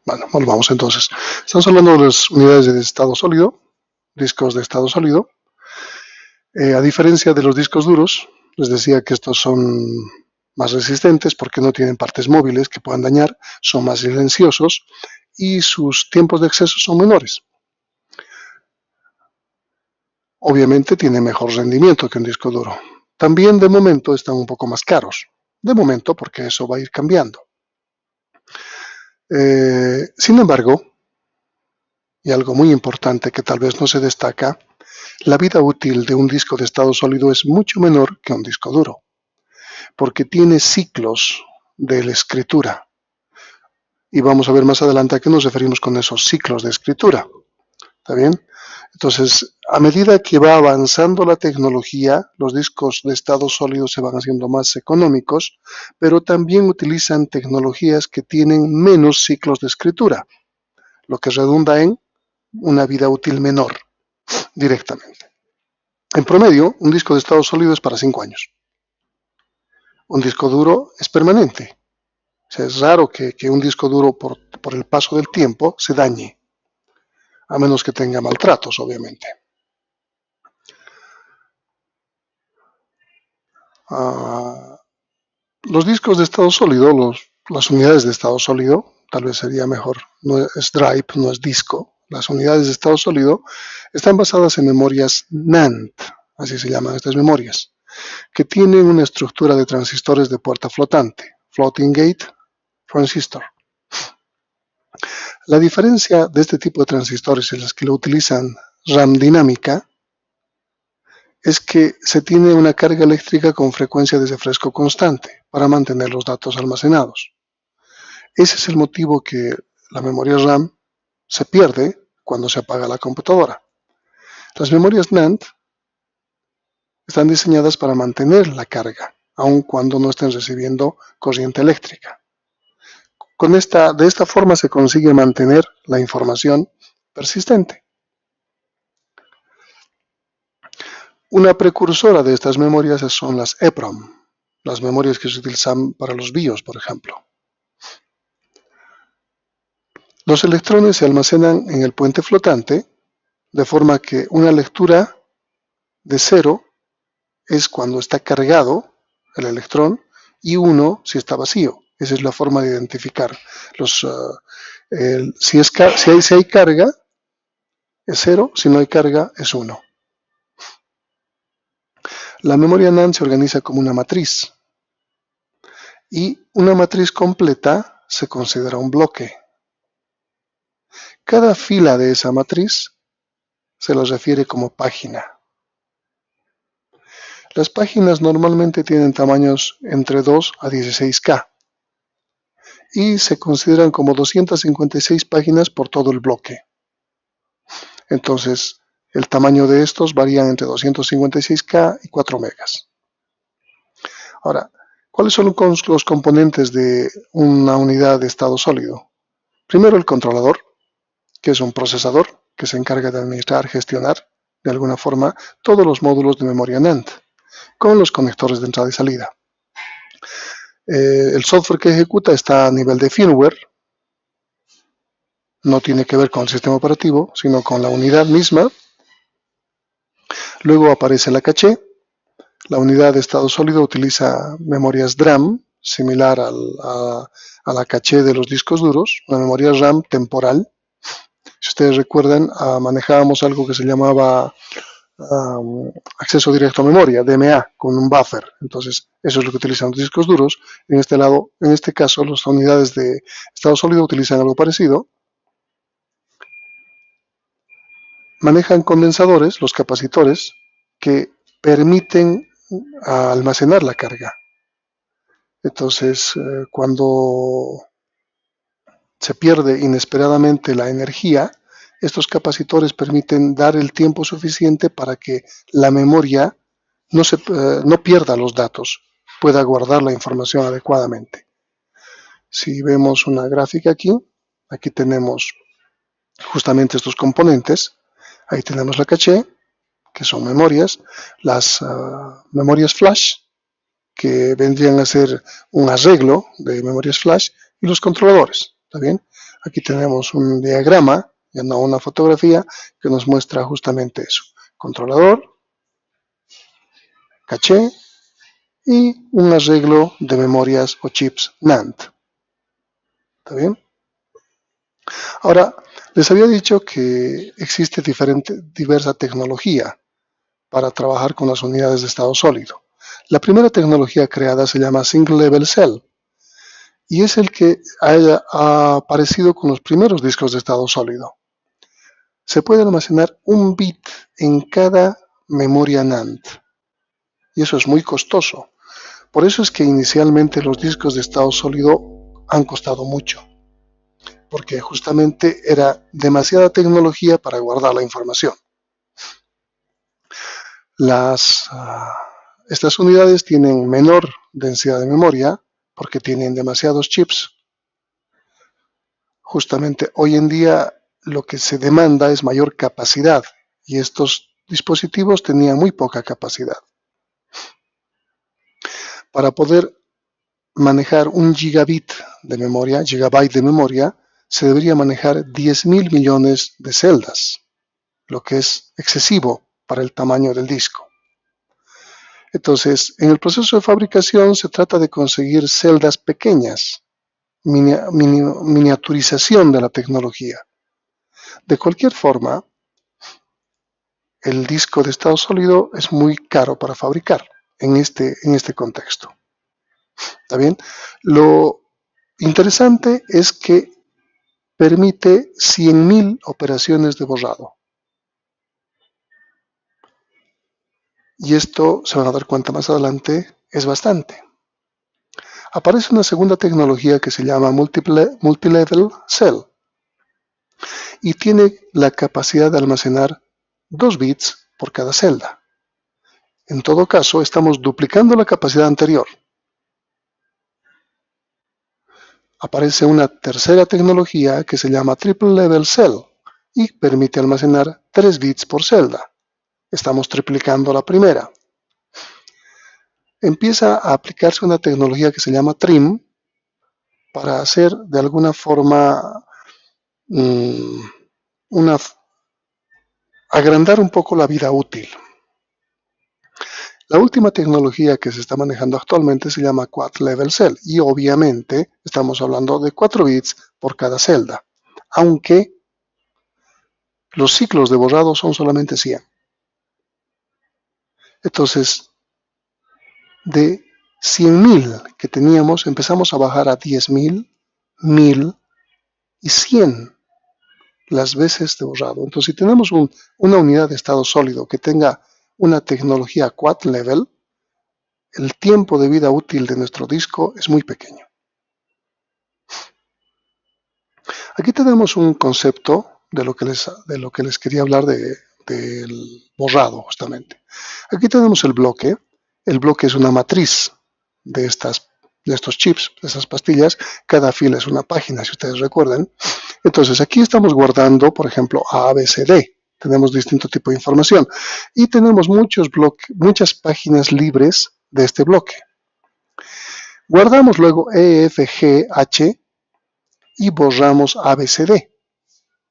Bueno, volvamos entonces. Estamos hablando de las unidades de estado sólido, discos de estado sólido. A diferencia de los discos duros, les decía que estos son más resistentes porque no tienen partes móviles que puedan dañar, son más silenciosos y sus tiempos de acceso son menores. Obviamente tienen mejor rendimiento que un disco duro. También de momento están un poco más caros. De momento porque eso va a ir cambiando. Sin embargo, y algo muy importante que tal vez no se destaca, la vida útil de un disco de estado sólido es mucho menor que un disco duro, porque tiene ciclos de la escritura. Y vamos a ver más adelante a qué nos referimos con esos ciclos de escritura. ¿Está bien? Entonces, a medida que va avanzando la tecnología, los discos de estado sólido se van haciendo más económicos, pero también utilizan tecnologías que tienen menos ciclos de escritura, lo que redunda en una vida útil menor directamente. En promedio, un disco de estado sólido es para 5 años. Un disco duro es permanente. O sea, es raro que un disco duro por el paso del tiempo se dañe, a menos que tenga maltratos, obviamente. Los discos de estado sólido, las unidades de estado sólido, tal vez sería mejor, no es drive, no es disco. Las unidades de estado sólido están basadas en memorias NAND, así se llaman estas memorias, que tienen una estructura de transistores de puerta flotante, Floating Gate Transistor. La diferencia de este tipo de transistores y las que lo utilizan RAM dinámica es que se tiene una carga eléctrica con frecuencia de refresco constante para mantener los datos almacenados. Ese es el motivo que la memoria RAM se pierde cuando se apaga la computadora. Las memorias NAND están diseñadas para mantener la carga, aun cuando no estén recibiendo corriente eléctrica. De esta forma se consigue mantener la información persistente. Una precursora de estas memorias son las EPROM, las memorias que se utilizan para los BIOS, por ejemplo. Los electrones se almacenan en el puente flotante, de forma que una lectura de 0 es cuando está cargado el electrón y 1 si está vacío. Esa es la forma de identificar. Si hay carga, es 0, si no hay carga, es 1. La memoria NAND se organiza como una matriz y una matriz completa se considera un bloque. Cada fila de esa matriz se la refiere como página. Las páginas normalmente tienen tamaños entre 2 a 16K y se consideran como 256 páginas por todo el bloque. Entonces, el tamaño de estos varía entre 256K y 4 megas. Ahora, ¿cuáles son los componentes de una unidad de estado sólido? Primero, el controlador, que es un procesador que se encarga de administrar, gestionar de alguna forma todos los módulos de memoria NAND con los conectores de entrada y salida. El software que ejecuta está a nivel de firmware, no tiene que ver con el sistema operativo, sino con la unidad misma. Luego aparece la caché. La unidad de estado sólido utiliza memorias DRAM, similar a la caché de los discos duros, una memoria RAM temporal. Si ustedes recuerdan, manejábamos algo que se llamaba acceso directo a memoria, DMA, con un buffer. Entonces, eso es lo que utilizan los discos duros. En este caso, las unidades de estado sólido utilizan algo parecido. Manejan condensadores, los capacitores, que permiten almacenar la carga. Entonces, cuando se pierde inesperadamente la energía, estos capacitores permiten dar el tiempo suficiente para que la memoria no pierda los datos, pueda guardar la información adecuadamente. Si vemos una gráfica aquí tenemos justamente estos componentes. Ahí tenemos la caché, que son memorias, las memorias flash, que vendrían a ser un arreglo de memorias flash, y los controladores. ¿Está bien? Aquí tenemos un diagrama, ya no una fotografía, que nos muestra justamente eso. Controlador, caché y un arreglo de memorias o chips NAND. ¿Está bien? Ahora, les había dicho que existe diversa tecnología para trabajar con las unidades de estado sólido. La primera tecnología creada se llama Single Level Cell y es el que ha aparecido con los primeros discos de estado sólido. Se puede almacenar un bit en cada memoria NAND y eso es muy costoso. Por eso es que inicialmente los discos de estado sólido han costado mucho, porque justamente era demasiada tecnología para guardar la información. Estas unidades tienen menor densidad de memoria porque tienen demasiados chips. Justamente hoy en día lo que se demanda es mayor capacidad y estos dispositivos tenían muy poca capacidad. Para poder manejar un gigabyte de memoria, se debería manejar 10.000 millones de celdas, lo que es excesivo para el tamaño del disco. Entonces, en el proceso de fabricación se trata de conseguir celdas pequeñas, miniaturización de la tecnología. De cualquier forma, el disco de estado sólido es muy caro para fabricar en este contexto. ¿Está bien? Lo interesante es que permite 100.000 operaciones de borrado. Y esto, se van a dar cuenta más adelante, es bastante. Aparece una segunda tecnología que se llama Multilevel Cell y tiene la capacidad de almacenar 2 bits por cada celda. En todo caso, estamos duplicando la capacidad anterior. Aparece una tercera tecnología que se llama Triple Level Cell y permite almacenar 3 bits por celda. Estamos triplicando la primera. Empieza a aplicarse una tecnología que se llama TRIM para hacer de alguna forma agrandar un poco la vida útil. La última tecnología que se está manejando actualmente se llama Quad Level Cell y obviamente estamos hablando de 4 bits por cada celda, aunque los ciclos de borrado son solamente 100. Entonces, de 100.000 que teníamos, empezamos a bajar a 10.000, 1.000 y 100 las veces de borrado. Entonces, si tenemos una unidad de estado sólido que tenga una tecnología Quad Level, el tiempo de vida útil de nuestro disco es muy pequeño. Aquí tenemos un concepto de lo que les quería hablar del borrado, justamente. Aquí tenemos el bloque. El bloque es una matriz de estos chips, de esas pastillas. Cada fila es una página, si ustedes recuerdan. Entonces, aquí estamos guardando, por ejemplo, A, B, C, D. Tenemos distinto tipo de información. Y tenemos muchas páginas libres de este bloque. Guardamos luego E, F, G, H y borramos A, B, C, D.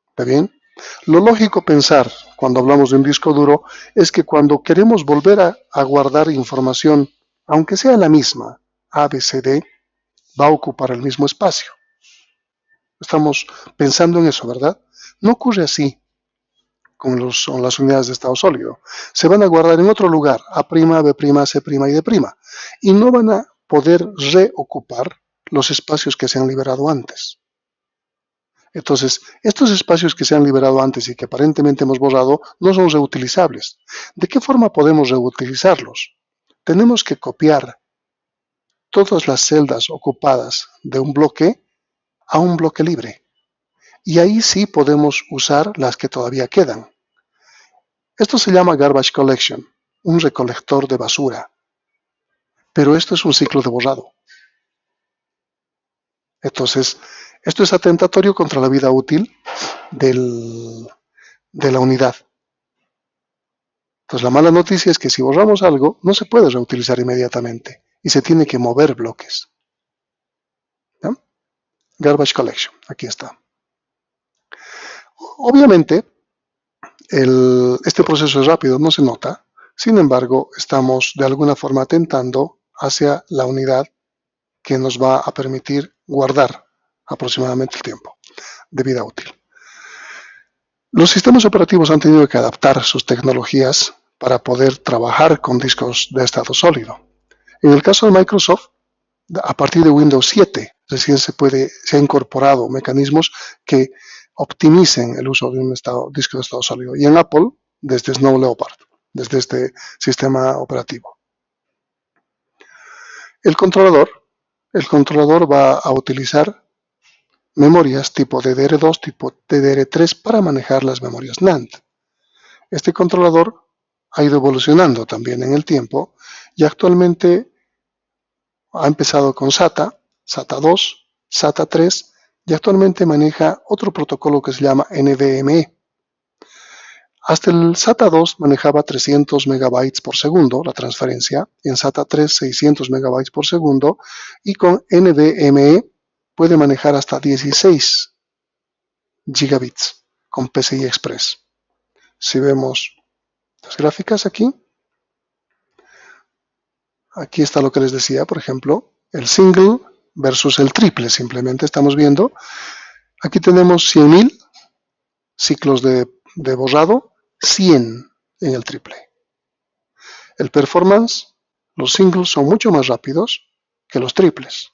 ¿Está bien? Lo lógico pensar cuando hablamos de un disco duro es que cuando queremos volver a guardar información, aunque sea la misma, A, B, C, D, va a ocupar el mismo espacio. Estamos pensando en eso, ¿verdad? No ocurre así con las unidades de estado sólido. Se van a guardar en otro lugar, A', B', C' y D', y no van a poder reocupar los espacios que se han liberado antes. Entonces, estos espacios que se han liberado antes y que aparentemente hemos borrado no son reutilizables. ¿De qué forma podemos reutilizarlos? Tenemos que copiar todas las celdas ocupadas de un bloque a un bloque libre. Y ahí sí podemos usar las que todavía quedan. Esto se llama garbage collection, un recolector de basura. Pero esto es un ciclo de borrado. Entonces, esto es atentatorio contra la vida útil de la unidad. Entonces, la mala noticia es que si borramos algo, no se puede reutilizar inmediatamente y se tiene que mover bloques. ¿Ya? Garbage collection, aquí está. Obviamente, este proceso es rápido, no se nota. Sin embargo, estamos de alguna forma atentando hacia la unidad que nos va a permitir guardar aproximadamente el tiempo de vida útil. Los sistemas operativos han tenido que adaptar sus tecnologías para poder trabajar con discos de estado sólido. En el caso de Microsoft, a partir de Windows 7, recién se ha incorporado mecanismos que optimicen el uso de un disco de estado sólido. Y en Apple, desde Snow Leopard, desde este sistema operativo. El controlador va a utilizar memorias tipo DDR2, tipo DDR3 para manejar las memorias NAND. Este controlador ha ido evolucionando también en el tiempo y actualmente ha empezado con SATA, SATA 2, SATA 3 y actualmente maneja otro protocolo que se llama NVMe. Hasta el SATA 2 manejaba 300 megabytes por segundo la transferencia, y en SATA 3 600 megabytes por segundo, y con NVMe puede manejar hasta 16 gigabits con PCI Express. Si vemos las gráficas aquí está lo que les decía, por ejemplo, el single versus el triple, simplemente estamos viendo. Aquí tenemos 100.000 ciclos de borrado, 100 en el triple. El performance, los singles son mucho más rápidos que los triples.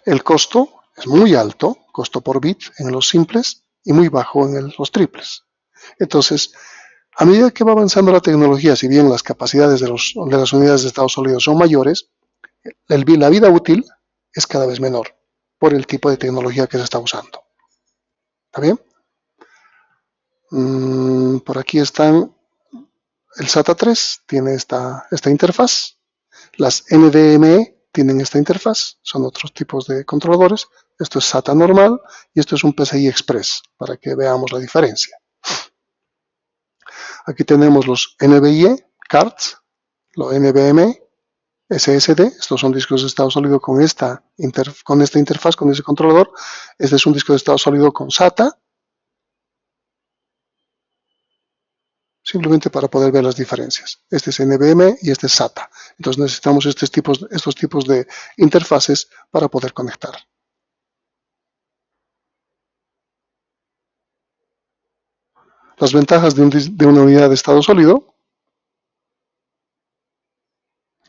El costo es muy alto, costo por bit en los simples, y muy bajo en los triples. Entonces, a medida que va avanzando la tecnología, si bien las capacidades de las unidades de estado sólido son mayores, la vida útil es cada vez menor por el tipo de tecnología que se está usando. ¿Está bien? Por aquí están. El SATA 3 tiene esta interfaz. Las NVMe tienen esta interfaz. Son otros tipos de controladores. Esto es SATA normal y esto es un PCI Express para que veamos la diferencia. Aquí tenemos los NVIe cards, los NVMe, SSD. Estos son discos de estado sólido con esta interfaz, con ese controlador. Este es un disco de estado sólido con SATA. Simplemente para poder ver las diferencias. Este es NVMe y este es SATA. Entonces necesitamos estos tipos de interfaces para poder conectar. Las ventajas de una unidad de estado sólido: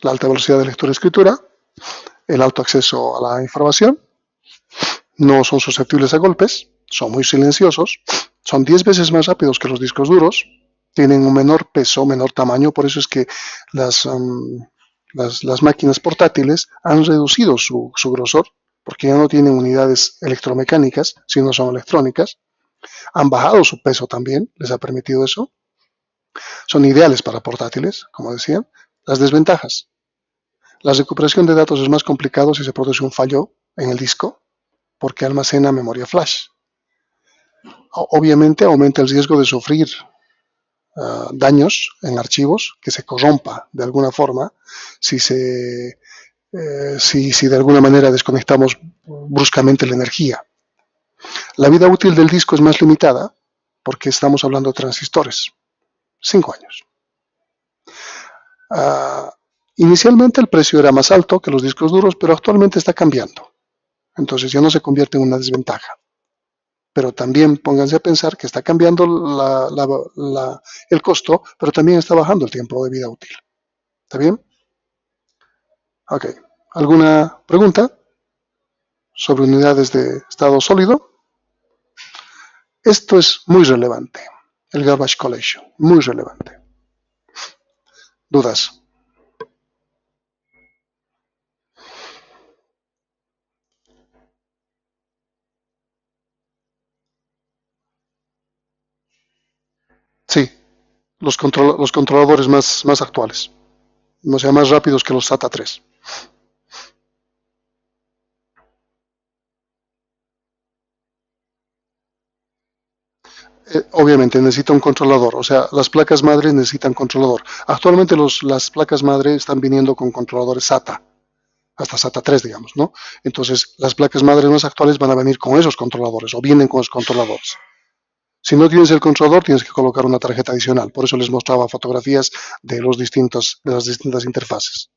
la alta velocidad de lectura y escritura, el alto acceso a la información, no son susceptibles a golpes, son muy silenciosos, son 10 veces más rápidos que los discos duros, tienen un menor peso, menor tamaño, por eso es que las máquinas portátiles han reducido su grosor, porque ya no tienen unidades electromecánicas, sino son electrónicas. Han bajado su peso también, les ha permitido eso. Son ideales para portátiles, como decían. Las desventajas: la recuperación de datos es más complicado si se produce un fallo en el disco, porque almacena memoria flash. Obviamente aumenta el riesgo de sufrir daños en archivos, que se corrompa de alguna forma si de alguna manera desconectamos bruscamente la energía. La vida útil del disco es más limitada porque estamos hablando de transistores. 5 años. Inicialmente el precio era más alto que los discos duros, pero actualmente está cambiando. Entonces ya no se convierte en una desventaja. Pero también pónganse a pensar que está cambiando el costo, pero también está bajando el tiempo de vida útil. ¿Está bien? Ok. ¿Alguna pregunta sobre unidades de estado sólido? Esto es muy relevante, el garbage collection, muy relevante. ¿Dudas? Sí, los controladores más actuales, o sea, más rápidos que los SATA 3. Obviamente necesita un controlador, o sea, las placas madre necesitan controlador. Actualmente las placas madre están viniendo con controladores SATA, hasta SATA 3, digamos, ¿no? Entonces, las placas madre más actuales van a venir con esos controladores, o vienen con esos controladores. Si no tienes el controlador, tienes que colocar una tarjeta adicional. Por eso les mostraba fotografías de las distintas interfaces.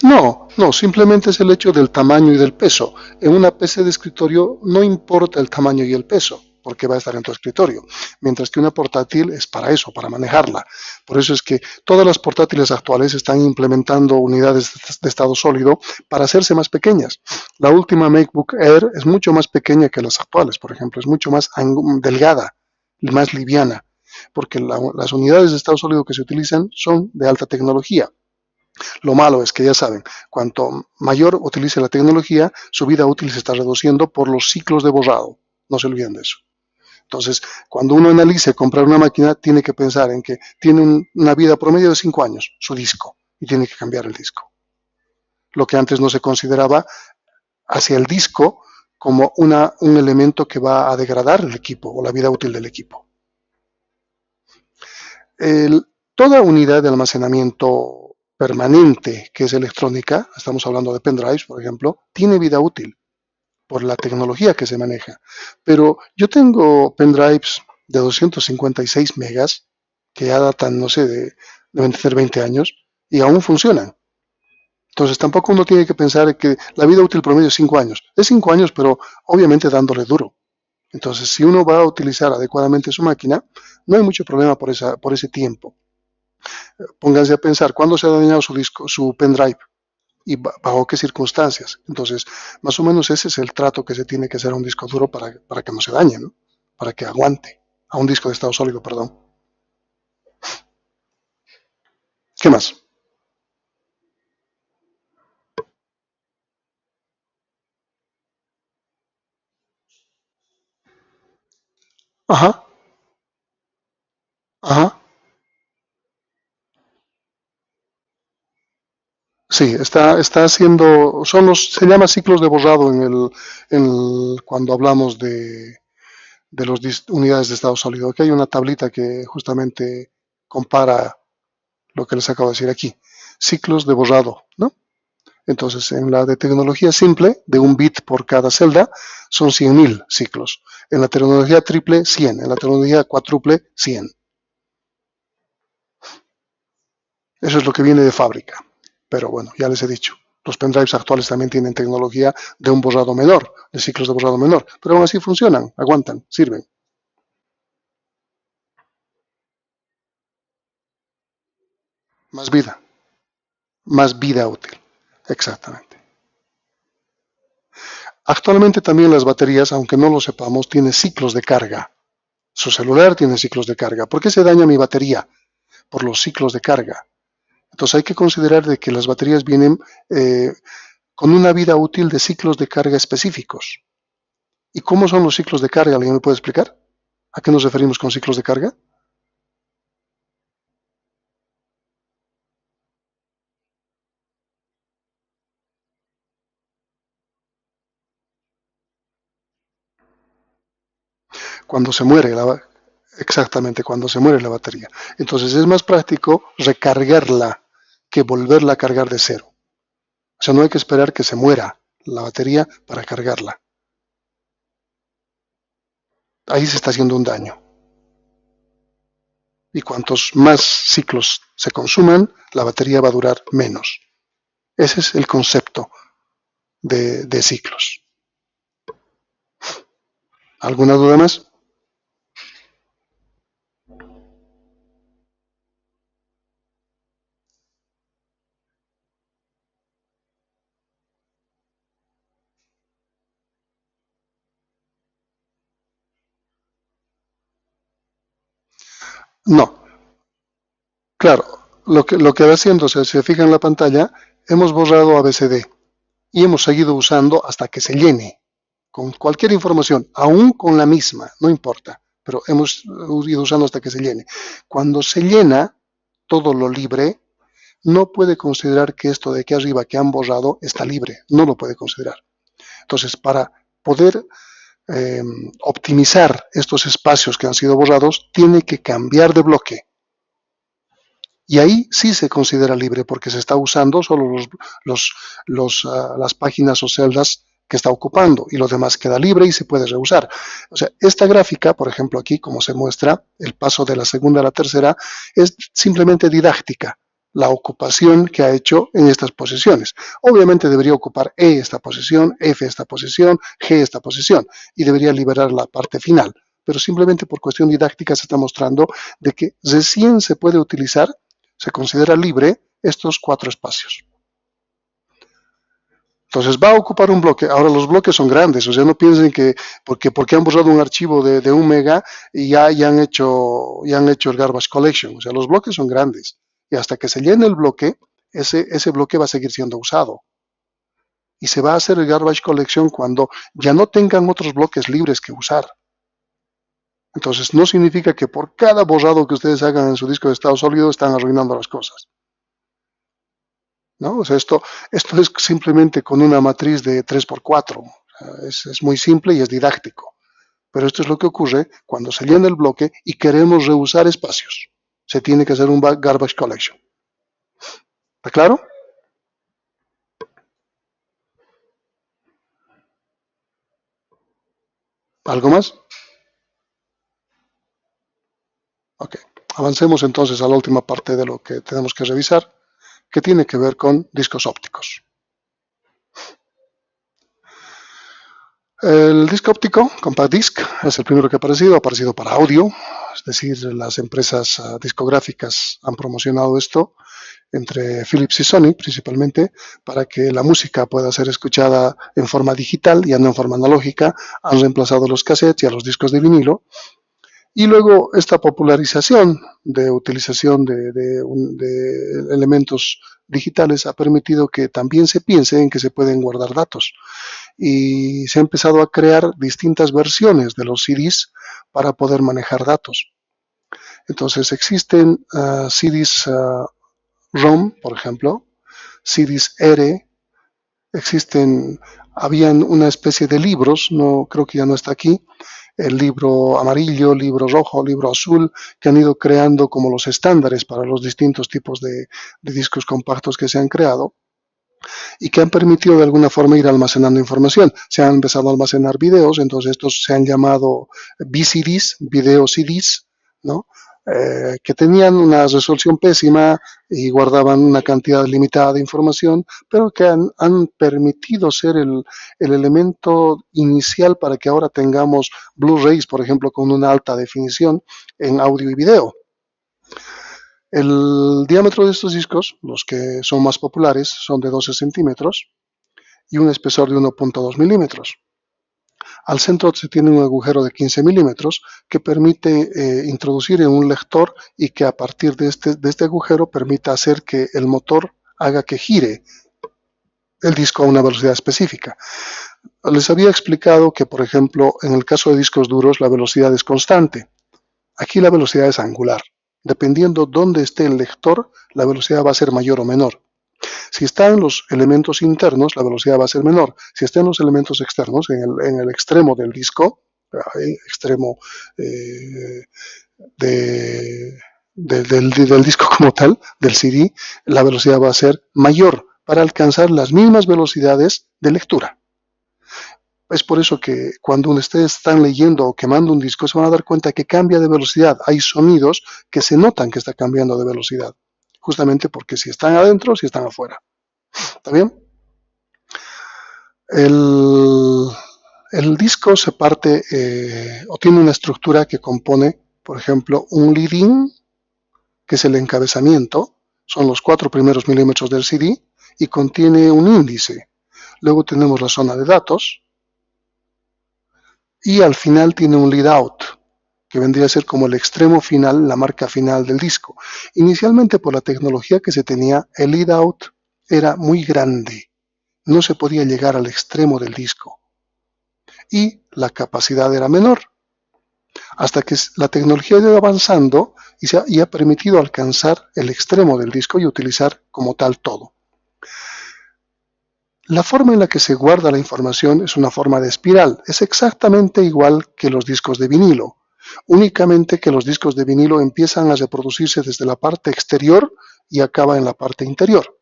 No, no, simplemente es el hecho del tamaño y del peso. En una PC de escritorio no importa el tamaño y el peso, porque va a estar en tu escritorio, mientras que una portátil es para eso, para manejarla. Por eso es que todas las portátiles actuales están implementando unidades de estado sólido para hacerse más pequeñas. La última MacBook Air es mucho más pequeña que las actuales, por ejemplo, es mucho más delgada y más liviana, porque las unidades de estado sólido que se utilizan son de alta tecnología. Lo malo es que ya saben, cuanto mayor utilice la tecnología, su vida útil se está reduciendo por los ciclos de borrado. No se olviden de eso. Entonces, cuando uno analice comprar una máquina, tiene que pensar en que tiene una vida promedio de 5 años, su disco, y tiene que cambiar el disco. Lo que antes no se consideraba hacia el disco como un elemento que va a degradar el equipo o la vida útil del equipo. Toda unidad de almacenamiento permanente que es electrónica, estamos hablando de pendrives, por ejemplo, tiene vida útil por la tecnología que se maneja. Pero yo tengo pendrives de 256 megas que ya datan, no sé, deben tener 20 años y aún funcionan. Entonces tampoco uno tiene que pensar que la vida útil promedio es 5 años. Es 5 años, pero obviamente dándole duro. Entonces, si uno va a utilizar adecuadamente su máquina, no hay mucho problema por ese tiempo. Pónganse a pensar cuándo se ha dañado su disco, su pendrive y bajo qué circunstancias. Entonces, más o menos ese es el trato que se tiene que hacer a un disco duro para que no se dañe, ¿no? Para que aguante. A un disco de estado sólido, perdón. ¿Qué más? Ajá, ajá. Sí, está haciendo, se llama ciclos de borrado cuando hablamos de las unidades de estado sólido. Aquí hay una tablita que justamente compara lo que les acabo de decir aquí. Ciclos de borrado, ¿no? Entonces, en la de tecnología simple, de un bit por cada celda, son 100.000 ciclos. En la tecnología triple, 100. En la tecnología cuádruple, 100. Eso es lo que viene de fábrica. Pero bueno, ya les he dicho. Los pendrives actuales también tienen tecnología de un borrado menor, de ciclos de borrado menor. Pero aún así funcionan, aguantan, sirven. Más vida. Más vida útil. Exactamente. Actualmente también las baterías, aunque no lo sepamos, tienen ciclos de carga. Su celular tiene ciclos de carga. ¿Por qué se daña mi batería? Por los ciclos de carga. Entonces hay que considerar de que las baterías vienen con una vida útil de ciclos de carga específicos. ¿Y cómo son los ciclos de carga? ¿Alguien me puede explicar? ¿A qué nos referimos con ciclos de carga? Cuando se muere exactamente, cuando se muere la batería. Entonces es más práctico recargarla que volverla a cargar de cero. O sea, no hay que esperar que se muera la batería para cargarla. Ahí se está haciendo un daño. Y cuantos más ciclos se consuman, la batería va a durar menos. Ese es el concepto de ciclos. ¿Alguna duda más? No. Claro, lo que va haciendo, si se fija en la pantalla, hemos borrado ABCD y hemos seguido usando hasta que se llene, con cualquier información, aún con la misma, no importa, pero hemos ido usando hasta que se llene. Cuando se llena todo lo libre, no puede considerar que esto de aquí arriba que han borrado está libre, no lo puede considerar. Entonces, para poder eh, optimizar estos espacios que han sido borrados, tiene que cambiar de bloque. Y ahí sí se considera libre porque se está usando solo las páginas o celdas que está ocupando y lo demás queda libre y se puede reusar. O sea, esta gráfica, por ejemplo aquí, como se muestra, el paso de la segunda a la tercera, es simplemente didáctica, la ocupación que ha hecho en estas posiciones. Obviamente debería ocupar E esta posición, F esta posición, G esta posición y debería liberar la parte final. Pero simplemente por cuestión didáctica se está mostrando de que recién se puede utilizar, se considera libre estos 4 espacios. Entonces va a ocupar un bloque. Ahora los bloques son grandes, o sea, no piensen que porque han borrado un archivo de 1 mega y ya han hecho el garbage collection. O sea, los bloques son grandes. Y hasta que se llene el bloque, ese bloque va a seguir siendo usado. Y se va a hacer el garbage collection cuando ya no tengan otros bloques libres que usar. Entonces no significa que por cada borrado que ustedes hagan en su disco de estado sólido están arruinando las cosas, ¿no? O sea, esto es simplemente con una matriz de 3x4. Es muy simple y es didáctico. Pero esto es lo que ocurre cuando se llena el bloque y queremos reusar espacios. Se tiene que hacer un garbage collection. ¿Está claro? ¿Algo más? Ok. Avancemos entonces a la última parte de lo que tenemos que revisar, que tiene que ver con discos ópticos. El disco óptico, Compact Disc, es el primero que ha aparecido para audio, es decir, las empresas discográficas han promocionado esto, entre Philips y Sony principalmente, para que la música pueda ser escuchada en forma digital y no en forma analógica. Han reemplazado los cassettes y a los discos de vinilo. Y luego esta popularización de utilización de elementos digitales ha permitido que también se piense en que se pueden guardar datos. Y se ha empezado a crear distintas versiones de los CDs para poder manejar datos. Entonces existen CDs ROM, por ejemplo, CDs R, habían una especie de libros, no creo que ya no está aquí, el libro amarillo, libro rojo, libro azul, que han ido creando como los estándares para los distintos tipos de discos compactos que se han creado y que han permitido de alguna forma ir almacenando información. Se han empezado a almacenar videos, entonces estos se han llamado VCDs, video CDs, ¿no? Que tenían una resolución pésima y guardaban una cantidad limitada de información, pero que han permitido ser el elemento inicial para que ahora tengamos Blu-rays, por ejemplo, con una alta definición en audio y video. El diámetro de estos discos, los que son más populares, son de 12 centímetros y un espesor de 1.2 milímetros. Al centro se tiene un agujero de 15 milímetros que permite introducir en un lector y que a partir de este agujero permita hacer que el motor haga que gire el disco a una velocidad específica. Les había explicado que, por ejemplo, en el caso de discos duros la velocidad es constante. Aquí la velocidad es angular. Dependiendo dónde esté el lector, la velocidad va a ser mayor o menor. Si está en los elementos internos, la velocidad va a ser menor. Si está en los elementos externos, en el extremo del disco, extremo del disco como tal, del CD, la velocidad va a ser mayor para alcanzar las mismas velocidades de lectura. Es por eso que cuando ustedes están leyendo o quemando un disco se van a dar cuenta que cambia de velocidad. Hay sonidos que se notan que está cambiando de velocidad, justamente porque si están adentro, si están afuera. ¿Está bien? El disco se parte o tiene una estructura que compone, por ejemplo, un lead-in, que es el encabezamiento, son los 4 primeros milímetros del CD, y contiene un índice. Luego tenemos la zona de datos, y al final tiene un lead out, que vendría a ser como el extremo final, la marca final del disco. Inicialmente, por la tecnología que se tenía, el lead out era muy grande, no se podía llegar al extremo del disco y la capacidad era menor, hasta que la tecnología ha ido avanzando y ha permitido alcanzar el extremo del disco y utilizar como tal todo. La forma en la que se guarda la información es una forma de espiral. Es exactamente igual que los discos de vinilo, únicamente que los discos de vinilo empiezan a reproducirse desde la parte exterior y acaba en la parte interior.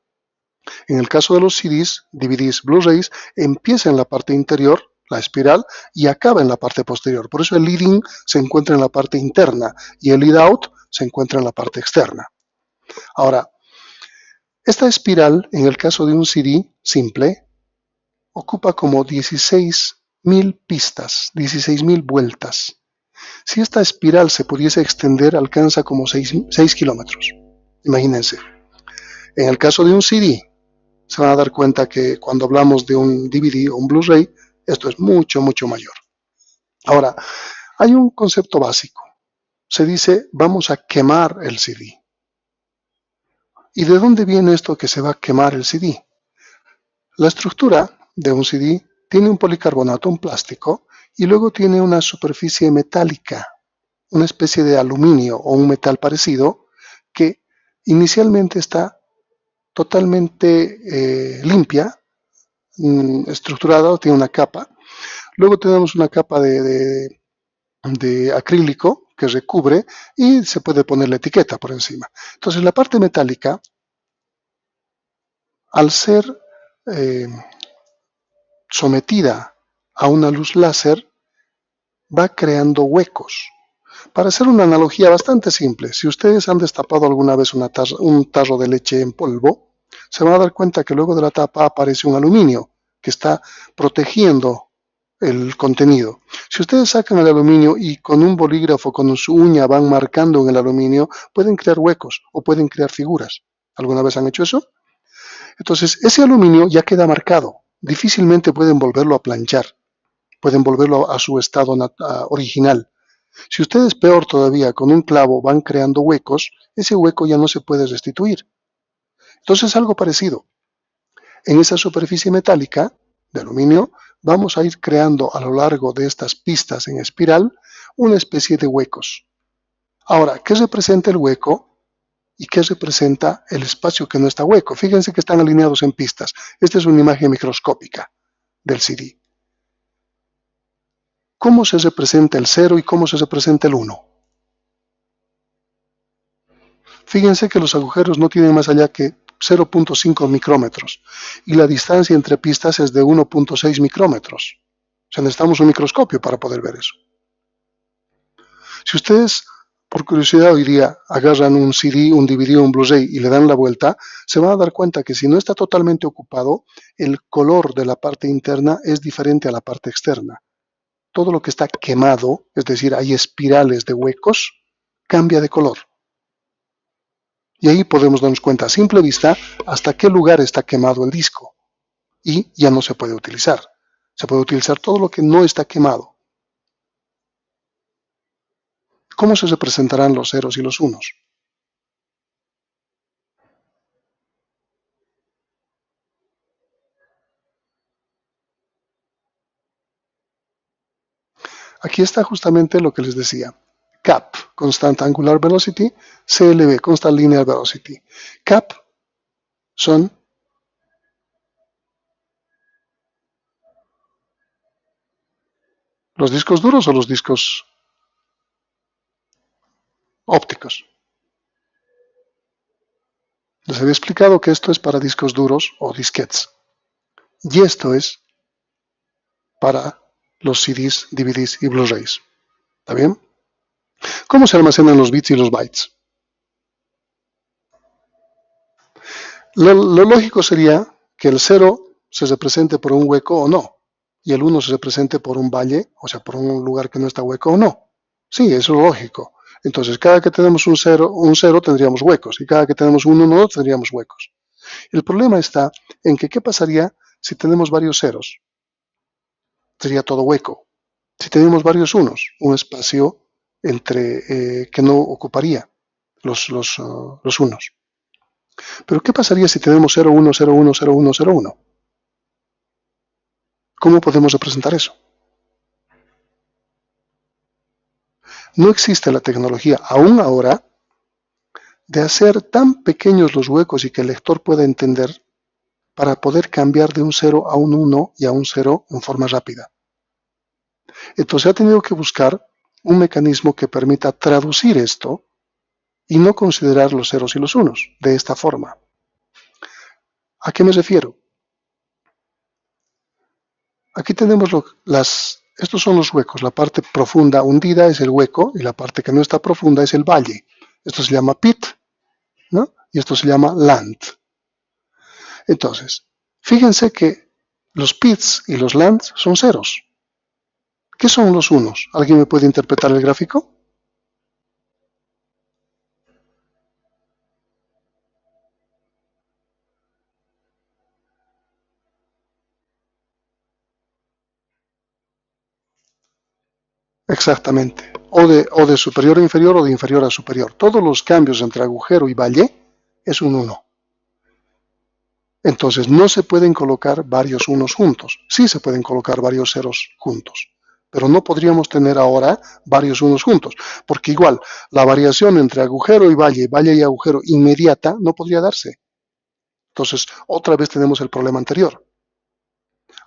En el caso de los CDs, DVDs, Blu-rays, empieza en la parte interior, la espiral, y acaba en la parte posterior. Por eso el lead-in se encuentra en la parte interna y el lead-out se encuentra en la parte externa. Ahora, esta espiral, en el caso de un CD simple, ocupa como 16.000 pistas, 16.000 vueltas. Si esta espiral se pudiese extender, alcanza como 6 kilómetros. Imagínense. En el caso de un CD, se van a dar cuenta que cuando hablamos de un DVD o un Blu-ray, esto es mucho, mucho mayor. Ahora, hay un concepto básico. Se dice, vamos a quemar el CD. ¿Y de dónde viene esto que se va a quemar el CD? La estructura de un CD tiene un policarbonato, un plástico, y luego tiene una superficie metálica, una especie de aluminio o un metal parecido, que inicialmente está totalmente limpia, estructurada, tiene una capa. Luego tenemos una capa de acrílico que recubre y se puede poner la etiqueta por encima. Entonces la parte metálica, al ser eh, sometida a una luz láser, va creando huecos. Para hacer una analogía bastante simple, si ustedes han destapado alguna vez un tarro de leche en polvo, se van a dar cuenta que luego de la tapa aparece un aluminio que está protegiendo el contenido. Si ustedes sacan el aluminio y con un bolígrafo, con su uña van marcando en el aluminio, pueden crear huecos o pueden crear figuras. ¿Alguna vez han hecho eso? Entonces, ese aluminio ya queda marcado. Difícilmente pueden volverlo a planchar, pueden volverlo a su estado original. Si ustedes, peor todavía, con un clavo van creando huecos, ese hueco ya no se puede restituir. Entonces, algo parecido. En esa superficie metálica de aluminio, vamos a ir creando a lo largo de estas pistas en espiral una especie de huecos. Ahora, ¿qué representa el hueco y qué representa el espacio que no está hueco? Fíjense que están alineados en pistas. Esta es una imagen microscópica del CD. ¿Cómo se representa el 0 y cómo se representa el 1? Fíjense que los agujeros no tienen más allá que 0.5 micrómetros y la distancia entre pistas es de 1.6 micrómetros. O sea, necesitamos un microscopio para poder ver eso. Si ustedes, por curiosidad, hoy día agarran un CD, un DVD o un Blu-ray y le dan la vuelta, se van a dar cuenta que si no está totalmente ocupado, el color de la parte interna es diferente a la parte externa. Todo lo que está quemado, es decir, hay espirales de huecos, cambia de color. Y ahí podemos darnos cuenta a simple vista hasta qué lugar está quemado el disco. Y ya no se puede utilizar. Se puede utilizar todo lo que no está quemado. ¿Cómo se representarán los ceros y los unos? Aquí está justamente lo que les decía. CAP, Constant Angular Velocity, CLV, Constant Linear Velocity. CAP son los discos duros o los discos ópticos. Les había explicado que esto es para discos duros o disquetes. Y esto es para los CDs, DVDs y Blu-rays. ¿Está bien? ¿Cómo se almacenan los bits y los bytes? Lo lógico sería que el 0 se represente por un hueco o no, y el 1 se represente por un valle, o sea, por un lugar que no está hueco o no. Sí, eso es lógico. Entonces, cada que tenemos un 0 tendríamos huecos, y cada que tenemos un 1 tendríamos huecos. El problema está en que, ¿qué pasaría si tenemos varios ceros? Sería todo hueco. Si tenemos varios unos, un espacio entre que no ocuparía los unos. Pero ¿qué pasaría si tenemos 0, 1, 0, 1, 0, 1, 0, 1? ¿Cómo podemos representar eso? No existe la tecnología, aún ahora, de hacer tan pequeños los huecos y que el lector pueda entender para poder cambiar de un 0 a un 1 y a un 0 en forma rápida. Entonces ha tenido que buscar un mecanismo que permita traducir esto y no considerar los ceros y los unos de esta forma. ¿A qué me refiero? Aquí tenemos estos son los huecos. La parte profunda hundida es el hueco y la parte que no está profunda es el valle. Esto se llama pit, ¿no? Y esto se llama land. Entonces, fíjense que los pits y los lands son ceros. ¿Qué son los unos? ¿Alguien me puede interpretar el gráfico? Exactamente. O de superior a inferior o de inferior a superior. Todos los cambios entre agujero y valle es un 1. Entonces no se pueden colocar varios unos juntos. Sí se pueden colocar varios ceros juntos. Pero no podríamos tener ahora varios unos juntos. Porque igual, la variación entre agujero y valle y agujero inmediata no podría darse. Entonces, otra vez tenemos el problema anterior.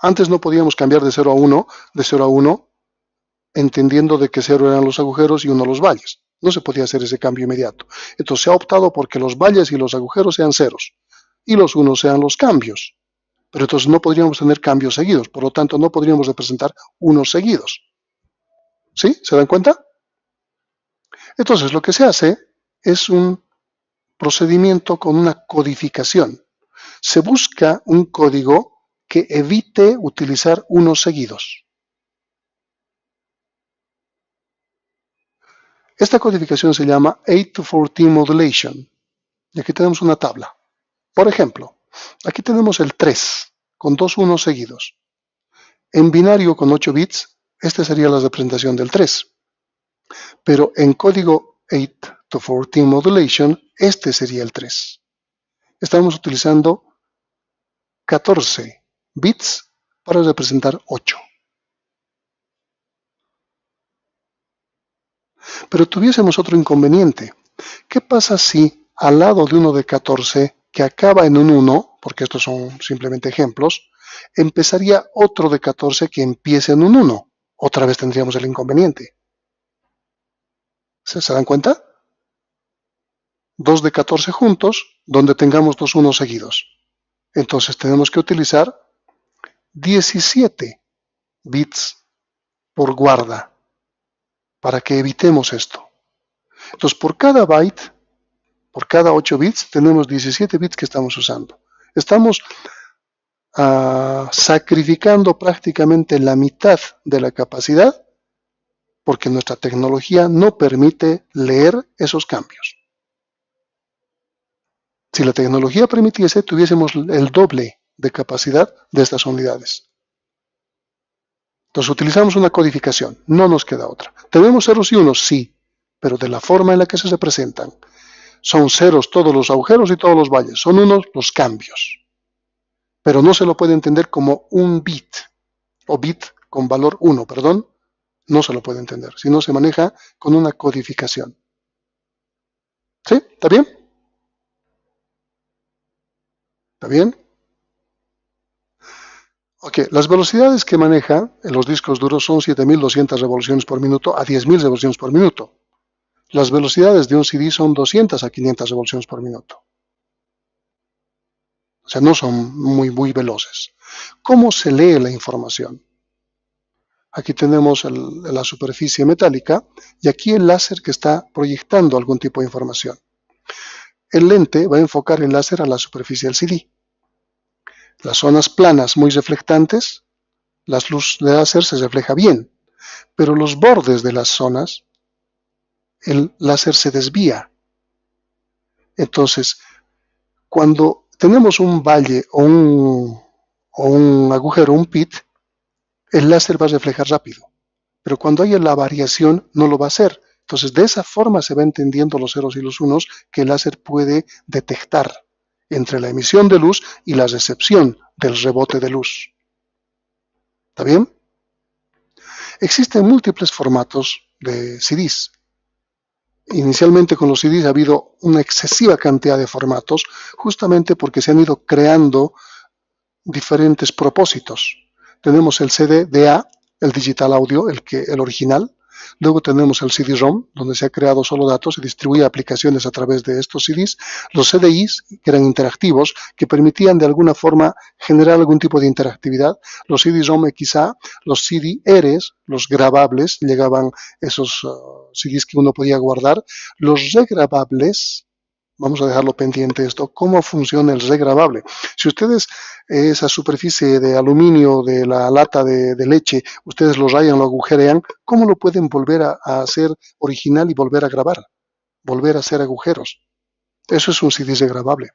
Antes no podíamos cambiar de 0 a 1, entendiendo de que 0 eran los agujeros y 1 los valles. No se podía hacer ese cambio inmediato. Entonces se ha optado porque los valles y los agujeros sean ceros y los unos sean los cambios. Pero entonces no podríamos tener cambios seguidos, por lo tanto no podríamos representar unos seguidos. ¿Sí? ¿Se dan cuenta? Entonces lo que se hace es un procedimiento con una codificación. Se busca un código que evite utilizar unos seguidos. Esta codificación se llama 8 to 14 modulation. Y aquí tenemos una tabla. Por ejemplo, aquí tenemos el 3 con dos unos seguidos. En binario con 8 bits, esta sería la representación del 3. Pero en código 8 to 14 modulation, este sería el 3. Estamos utilizando 14 bits para representar 8. Pero tuviésemos otro inconveniente. ¿Qué pasa si al lado de uno de 14 que acaba en un 1, porque estos son simplemente ejemplos, empezaría otro de 14 que empiece en un 1? Otra vez tendríamos el inconveniente. ¿Se dan cuenta? 2 de 14 juntos, donde tengamos dos unos seguidos. Entonces tenemos que utilizar 17 bits por guarda para que evitemos esto. Entonces por cada byte, por cada 8 bits, tenemos 17 bits que estamos usando. Estamos sacrificando prácticamente la mitad de la capacidad porque nuestra tecnología no permite leer esos cambios. Si la tecnología permitiese, tuviésemos el doble de capacidad de estas unidades. Entonces utilizamos una codificación, no nos queda otra. ¿Tenemos ceros y unos? Sí, pero de la forma en la que se representan. Son ceros todos los agujeros y todos los valles, son unos los cambios. Pero no se lo puede entender como un bit, o bit con valor 1, perdón. No se lo puede entender, sino se maneja con una codificación. ¿Sí? ¿Está bien? ¿Está bien? Ok, las velocidades que maneja en los discos duros son 7.200 revoluciones por minuto a 10.000 revoluciones por minuto. Las velocidades de un CD son 200 a 500 revoluciones por minuto. O sea, no son muy veloces. ¿Cómo se lee la información? Aquí tenemos la superficie metálica y aquí el láser que está proyectando algún tipo de información. El lente va a enfocar el láser a la superficie del CD. Las zonas planas muy reflectantes, la luz de láser se refleja bien, pero los bordes de las zonas, el láser se desvía. Entonces, cuando tenemos un valle o un agujero, un pit, el láser va a reflejar rápido, pero cuando haya la variación no lo va a hacer. Entonces, de esa forma se va entendiendo los ceros y los unos que el láser puede detectar entre la emisión de luz y la recepción del rebote de luz. ¿Está bien? Existen múltiples formatos de CDs. Inicialmente con los CDs ha habido una excesiva cantidad de formatos, justamente porque se han ido creando diferentes propósitos. Tenemos el CD-DA, el Digital Audio, el original. Luego tenemos el CD-ROM, donde se ha creado solo datos y distribuye aplicaciones a través de estos CDs. Los CDIs, que eran interactivos, que permitían de alguna forma generar algún tipo de interactividad. Los CD-ROM XA, los CD-Rs, los grabables, llegaban esos CDs que uno podía guardar. Los regrabables, vamos a dejarlo pendiente esto, ¿cómo funciona el regrabable? Si ustedes esa superficie de aluminio de la lata de leche, ustedes lo rayan, lo agujerean, ¿cómo lo pueden volver a hacer original y volver a grabar? Volver a hacer agujeros. Eso es un CD regrabable.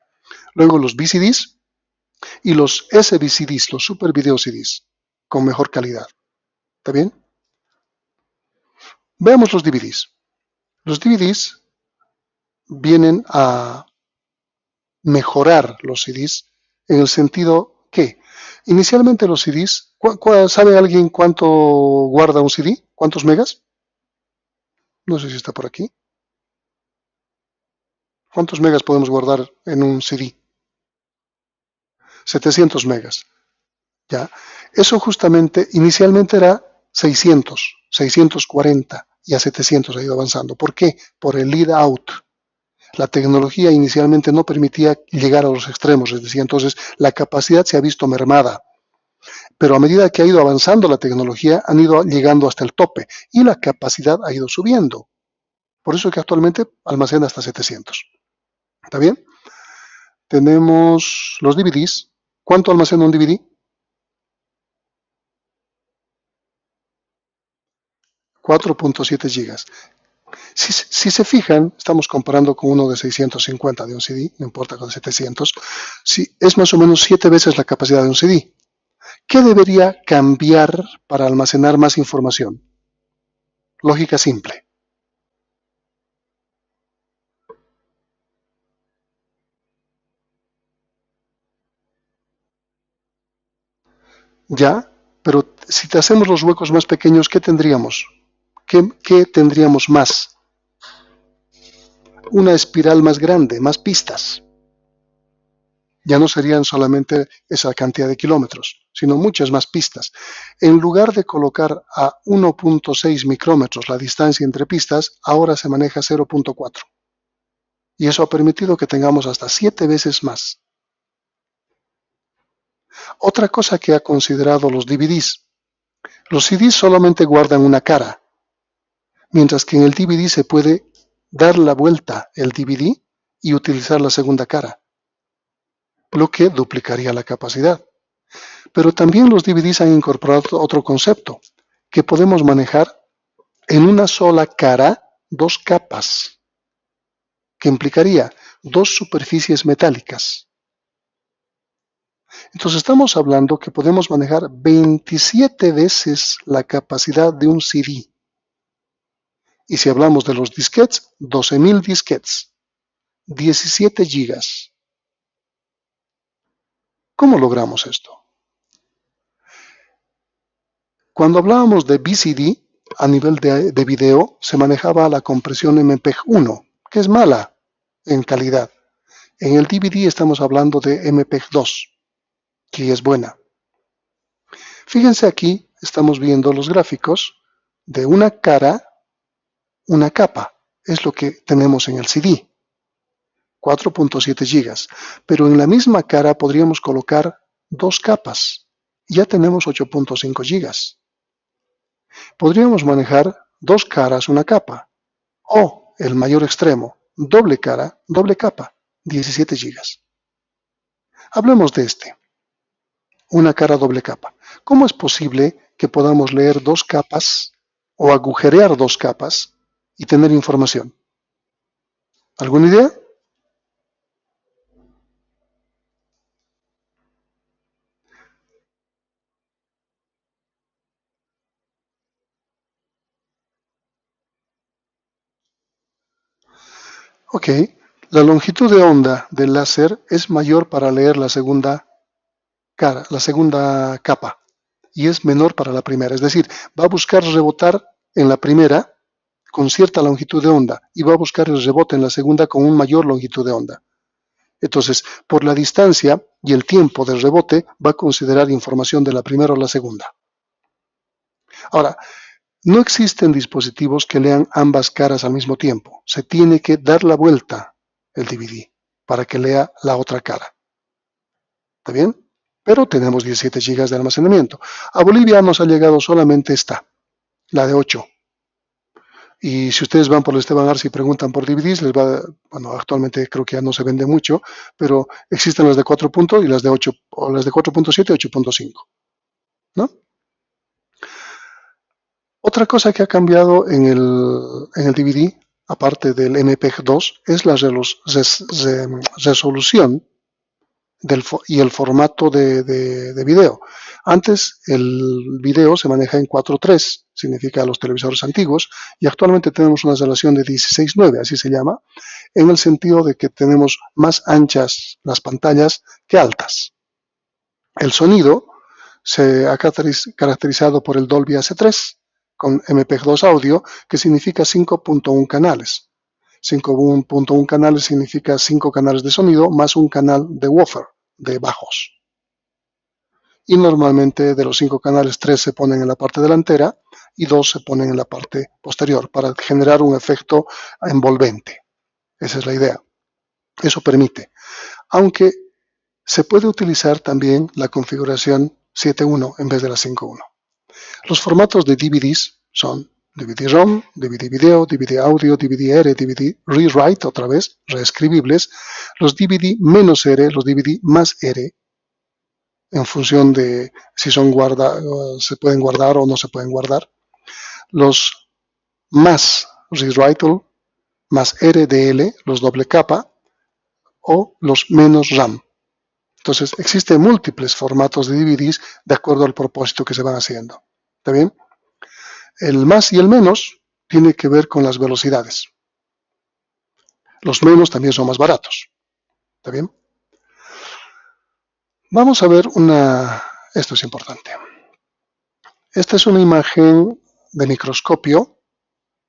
Luego los VCDs y los SVCDs, los Super Video CDs, con mejor calidad. ¿Está bien? Veamos los DVDs. Los DVDs vienen a mejorar los CDs en el sentido que inicialmente los CDs, ¿sabe alguien cuánto guarda un CD? ¿Cuántos megas? No sé si está por aquí. ¿Cuántos megas podemos guardar en un CD? 700 megas. ¿Ya? Eso justamente inicialmente era 600, 640 y a 700 ha ido avanzando. ¿Por qué? Por el lead out. La tecnología inicialmente no permitía llegar a los extremos, es decir, entonces la capacidad se ha visto mermada. Pero a medida que ha ido avanzando la tecnología, han ido llegando hasta el tope y la capacidad ha ido subiendo. Por eso que actualmente almacena hasta 700. ¿Está bien? Tenemos los DVDs. ¿Cuánto almacena un DVD? 4.7 gigas. Si se fijan, estamos comparando con uno de 650 de un CD, no importa con 700, es más o menos 7 veces la capacidad de un CD. ¿Qué debería cambiar para almacenar más información? Lógica simple. Ya, pero si te hacemos los huecos más pequeños, ¿qué tendríamos? ¿Qué tendríamos más? Una espiral más grande, más pistas. Ya no serían solamente esa cantidad de kilómetros, sino muchas más pistas. En lugar de colocar a 1.6 micrómetros la distancia entre pistas, ahora se maneja 0.4. Y eso ha permitido que tengamos hasta 7 veces más. Otra cosa que ha considerado los DVDs. Los CDs solamente guardan una cara, mientras que en el DVD se puede dar la vuelta el DVD y utilizar la segunda cara, lo que duplicaría la capacidad. Pero también los DVDs han incorporado otro concepto, que podemos manejar en una sola cara 2 capas, que implicaría 2 superficies metálicas. Entonces estamos hablando que podemos manejar 27 veces la capacidad de un CD. Y si hablamos de los disquetes, 12.000 disquetes, 17 gigas. ¿Cómo logramos esto? Cuando hablábamos de VCD, a nivel de video, se manejaba la compresión MPEG-1, que es mala en calidad. En el DVD estamos hablando de MPEG-2, que es buena. Fíjense aquí, estamos viendo los gráficos de una cara, una capa. Es lo que tenemos en el CD. 4.7 gigas. Pero en la misma cara podríamos colocar 2 capas. Ya tenemos 8.5 gigas. Podríamos manejar 2 caras, una capa. O, el mayor extremo, doble cara, doble capa, 17 gigas. Hablemos de este. Una cara doble capa. ¿Cómo es posible que podamos leer 2 capas o agujerear 2 capas y tener información? ¿Alguna idea? Ok, la longitud de onda del láser es mayor para leer la segunda cara, la segunda capa, y es menor para la primera. Es decir, va a buscar rebotar en la primera con cierta longitud de onda y va a buscar el rebote en la segunda con una mayor longitud de onda. Entonces, por la distancia y el tiempo del rebote, va a considerar información de la primera o la segunda. Ahora, no existen dispositivos que lean ambas caras al mismo tiempo. Se tiene que dar la vuelta el DVD para que lea la otra cara. ¿Está bien? Pero tenemos 17 GB de almacenamiento. A Bolivia nos ha llegado solamente esta, la de 8. Y si ustedes van por el Esteban Arce y preguntan por DVDs, les va, bueno, actualmente creo que ya no se vende mucho, pero existen las de 4 puntos y las de 8, o las de 4.7 y 8.5, ¿no? Otra cosa que ha cambiado en el DVD, aparte del MPEG-2, es la resolución y el formato de video. Antes el video se maneja en 4:3, significa los televisores antiguos, y actualmente tenemos una relación de 16:9, así se llama, en el sentido de que tenemos más anchas las pantallas que altas. El sonido se ha caracterizado por el Dolby AC3 con MPEG-2 audio, que significa 5.1 canales. 5.1 canales significa 5 canales de sonido más un canal de woofer, de bajos. Y normalmente de los 5 canales, 3 se ponen en la parte delantera y 2 se ponen en la parte posterior para generar un efecto envolvente. Esa es la idea. Eso permite. Aunque se puede utilizar también la configuración 7.1 en vez de la 5.1. Los formatos de DVDs son DVD-ROM, DVD video, DVD audio, DVD-R, DVD rewrite, otra vez, reescribibles, los DVD menos R, los DVD más R, en función de si son se pueden guardar o no se pueden guardar, los más rewrite, más RDL, los doble capa, o los menos RAM. Entonces, existen múltiples formatos de DVDs de acuerdo al propósito que se van haciendo. ¿Está bien? El más y el menos tiene que ver con las velocidades. Los menos también son más baratos. ¿Está bien? Vamos a ver esto es importante. Esta es una imagen de microscopio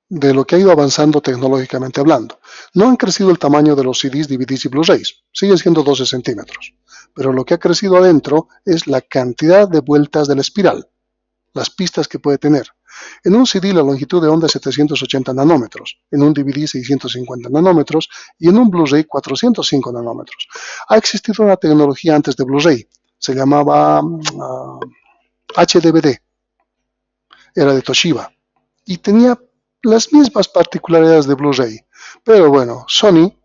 de lo que ha ido avanzando tecnológicamente hablando. No han crecido el tamaño de los CDs, DVDs y Blu-rays. Siguen siendo 12 centímetros. Pero lo que ha crecido adentro es la cantidad de vueltas de la espiral, las pistas que puede tener. En un CD la longitud de onda es 780 nanómetros, en un DVD 650 nanómetros y en un Blu-ray 405 nanómetros. Ha existido una tecnología antes de Blu-ray, se llamaba HDBD, era de Toshiba y tenía las mismas particularidades de Blu-ray, pero bueno, Sony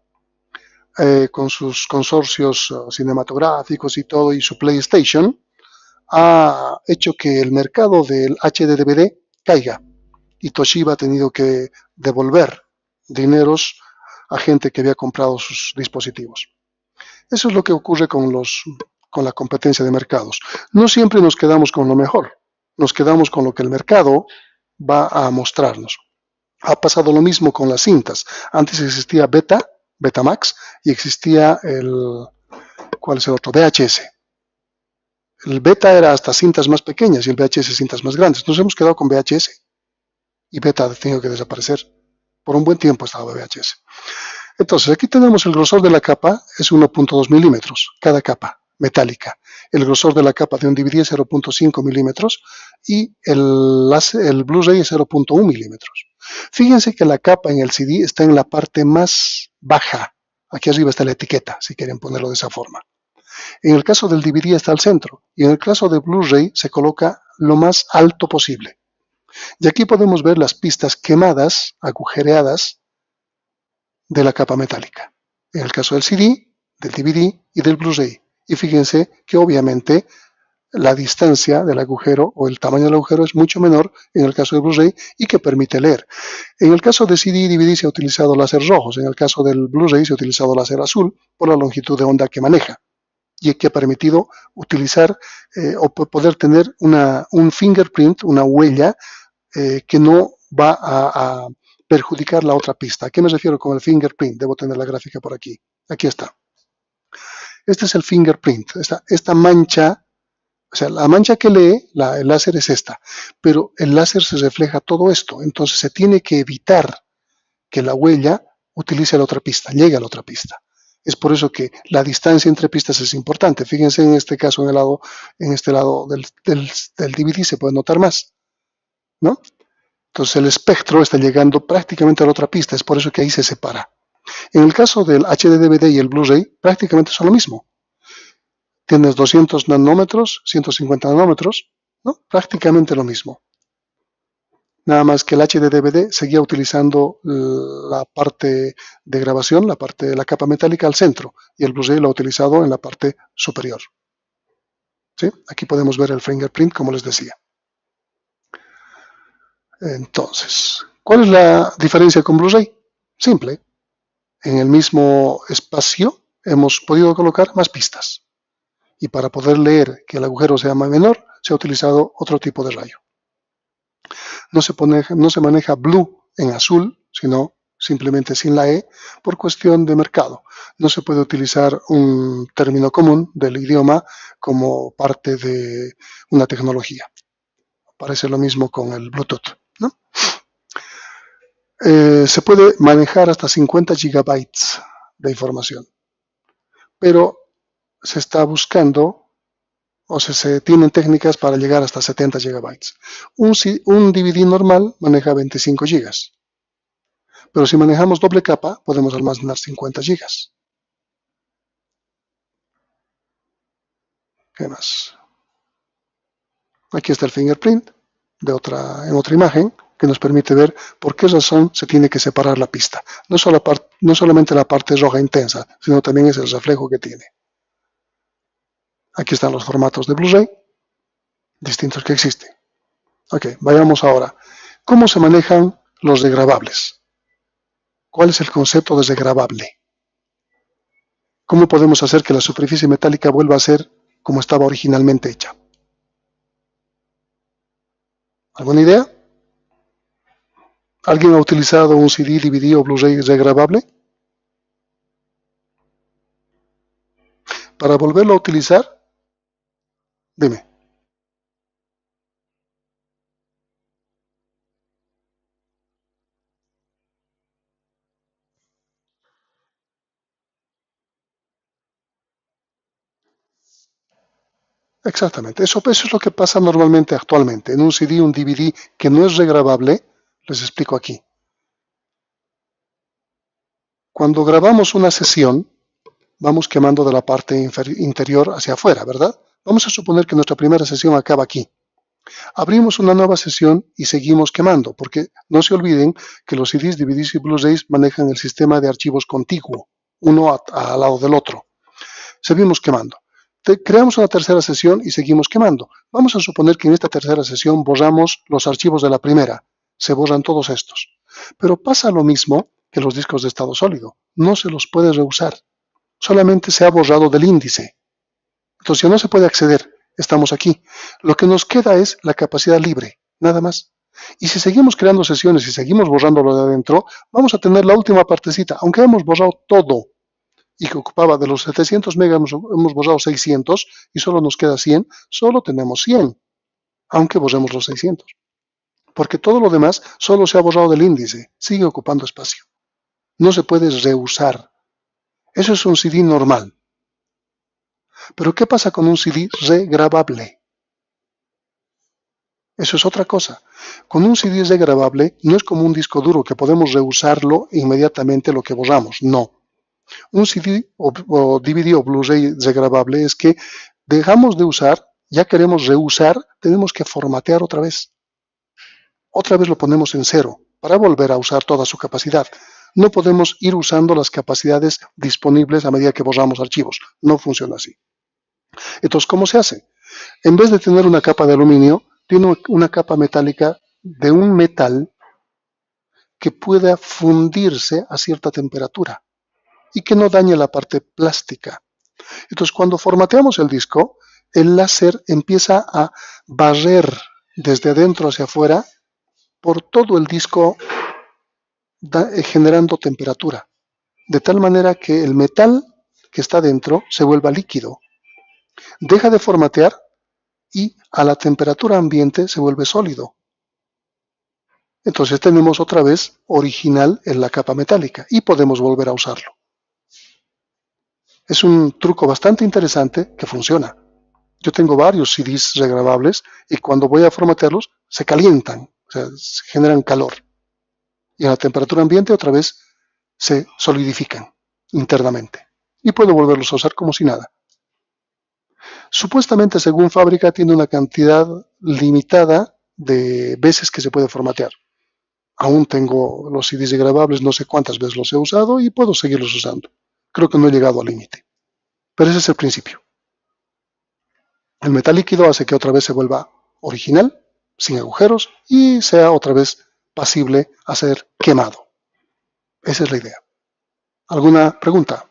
con sus consorcios cinematográficos y todo y su PlayStation ha hecho que el mercado del HDDVD caiga y Toshiba ha tenido que devolver dineros a gente que había comprado sus dispositivos. Eso es lo que ocurre con la competencia de mercados. No siempre nos quedamos con lo mejor, nos quedamos con lo que el mercado va a mostrarnos. Ha pasado lo mismo con las cintas. Antes existía Betamax y existía ¿cuál es el otro? VHS. El beta era hasta cintas más pequeñas y el VHS cintas más grandes. Nos hemos quedado con VHS y beta ha tenido que desaparecer. Por un buen tiempo estaba VHS. Entonces, aquí tenemos el grosor de la capa, es 1.2 milímetros, cada capa metálica. El grosor de la capa de un DVD es 0.5 milímetros y el Blu-ray es 0.1 milímetros. Fíjense que la capa en el CD está en la parte más baja. Aquí arriba está la etiqueta, si quieren ponerlo de esa forma. En el caso del DVD está al centro y en el caso de Blu-ray se coloca lo más alto posible. Y aquí podemos ver las pistas quemadas, agujereadas de la capa metálica. En el caso del CD, del DVD y del Blu-ray. Y fíjense que obviamente la distancia del agujero o el tamaño del agujero es mucho menor en el caso del Blu-ray y que permite leer. En el caso de CD y DVD se ha utilizado láser rojos, en el caso del Blu-ray se ha utilizado láser azul por la longitud de onda que maneja y que ha permitido utilizar o poder tener un fingerprint, una huella que no va a perjudicar la otra pista. ¿A qué me refiero con el fingerprint? Debo tener la gráfica por aquí. Aquí está. Este es el fingerprint, esta mancha. O sea, la mancha que lee el láser es esta, pero el láser se refleja todo esto, entonces se tiene que evitar que la huella utilice la otra pista, llegue a la otra pista. Es por eso que la distancia entre pistas es importante. Fíjense en este caso, en este lado del DVD se puede notar más, ¿no? Entonces el espectro está llegando prácticamente a la otra pista, es por eso que ahí se separa. En el caso del HD DVD y el Blu-ray, prácticamente son lo mismo. Tienes 200 nanómetros, 150 nanómetros, ¿no? Prácticamente lo mismo. Nada más que el HD DVD seguía utilizando la parte de grabación, la parte de la capa metálica al centro, y el Blu-ray lo ha utilizado en la parte superior. ¿Sí? Aquí podemos ver el fingerprint, como les decía. Entonces, ¿cuál es la diferencia con Blu-ray? Simple. En el mismo espacio hemos podido colocar más pistas. Y para poder leer que el agujero sea más menor, se ha utilizado otro tipo de rayo. No se maneja blue en azul, sino simplemente sin la E, por cuestión de mercado. No se puede utilizar un término común del idioma como parte de una tecnología. Parece lo mismo con el Bluetooth, ¿no? Se puede manejar hasta 50 gigabytes de información, pero se está buscando, o sea, se tienen técnicas para llegar hasta 70 gigabytes. Un DVD normal maneja 25 gigas, pero si manejamos doble capa podemos almacenar 50 gigas. ¿Qué más? Aquí está el fingerprint en otra imagen que nos permite ver por qué razón se tiene que separar la pista. No solamente la parte roja intensa, sino también es el reflejo que tiene. Aquí están los formatos de Blu-ray distintos que existen. Ok, vayamos ahora. ¿Cómo se manejan los degradables? ¿Cuál es el concepto de degradable? ¿Cómo podemos hacer que la superficie metálica vuelva a ser como estaba originalmente hecha? ¿Alguna idea? ¿Alguien ha utilizado un CD, DVD o Blu-ray degradable? Para volverlo a utilizar, dime. Exactamente, eso es lo que pasa normalmente actualmente. En un CD, un DVD que no es regrabable, les explico aquí. Cuando grabamos una sesión, vamos quemando de la parte interior hacia afuera, ¿verdad? Vamos a suponer que nuestra primera sesión acaba aquí. Abrimos una nueva sesión y seguimos quemando, porque no se olviden que los CDs, DVDs y Blu-rays manejan el sistema de archivos contiguo, uno al lado del otro. Seguimos quemando. Creamos una tercera sesión y seguimos quemando. Vamos a suponer que en esta tercera sesión borramos los archivos de la primera. Se borran todos estos. Pero pasa lo mismo que los discos de estado sólido. No se los puede reusar. Solamente se ha borrado del índice. Entonces ya no se puede acceder. Estamos aquí. Lo que nos queda es la capacidad libre, nada más. Y si seguimos creando sesiones y seguimos borrándolo de adentro, vamos a tener la última partecita, aunque hemos borrado todo y que ocupaba de los 700 megas, hemos borrado 600 y solo nos queda 100, solo tenemos 100, aunque borremos los 600. Porque todo lo demás solo se ha borrado del índice, sigue ocupando espacio. No se puede reusar. Eso es un CD normal. Pero ¿qué pasa con un CD regrabable? Eso es otra cosa. Con un CD regrabable no es como un disco duro que podemos reusarlo inmediatamente lo que borramos. No. Un CD o DVD o Blu-ray regrabable es que dejamos de usar, ya queremos reusar, tenemos que formatear otra vez. Otra vez lo ponemos en cero para volver a usar toda su capacidad. No podemos ir usando las capacidades disponibles a medida que borramos archivos. No funciona así. Entonces, ¿cómo se hace? En vez de tener una capa de aluminio, tiene una capa metálica de un metal que pueda fundirse a cierta temperatura y que no dañe la parte plástica. Entonces, cuando formateamos el disco, el láser empieza a barrer desde adentro hacia afuera por todo el disco, generando temperatura, de tal manera que el metal que está dentro se vuelva líquido, deja de formatear y a la temperatura ambiente se vuelve sólido. Entonces tenemos otra vez original en la capa metálica y podemos volver a usarlo. Es un truco bastante interesante que funciona. Yo tengo varios CDs regrabables y cuando voy a formatearlos se calientan, o sea, se generan calor. Y a la temperatura ambiente otra vez se solidifican internamente. Y puedo volverlos a usar como si nada. Supuestamente, según fábrica, tiene una cantidad limitada de veces que se puede formatear. Aún tengo los CDs grabables, no sé cuántas veces los he usado y puedo seguirlos usando. Creo que no he llegado al límite. Pero ese es el principio. El metal líquido hace que otra vez se vuelva original, sin agujeros, y sea otra vez pasible a ser quemado. Esa es la idea. ¿Alguna pregunta?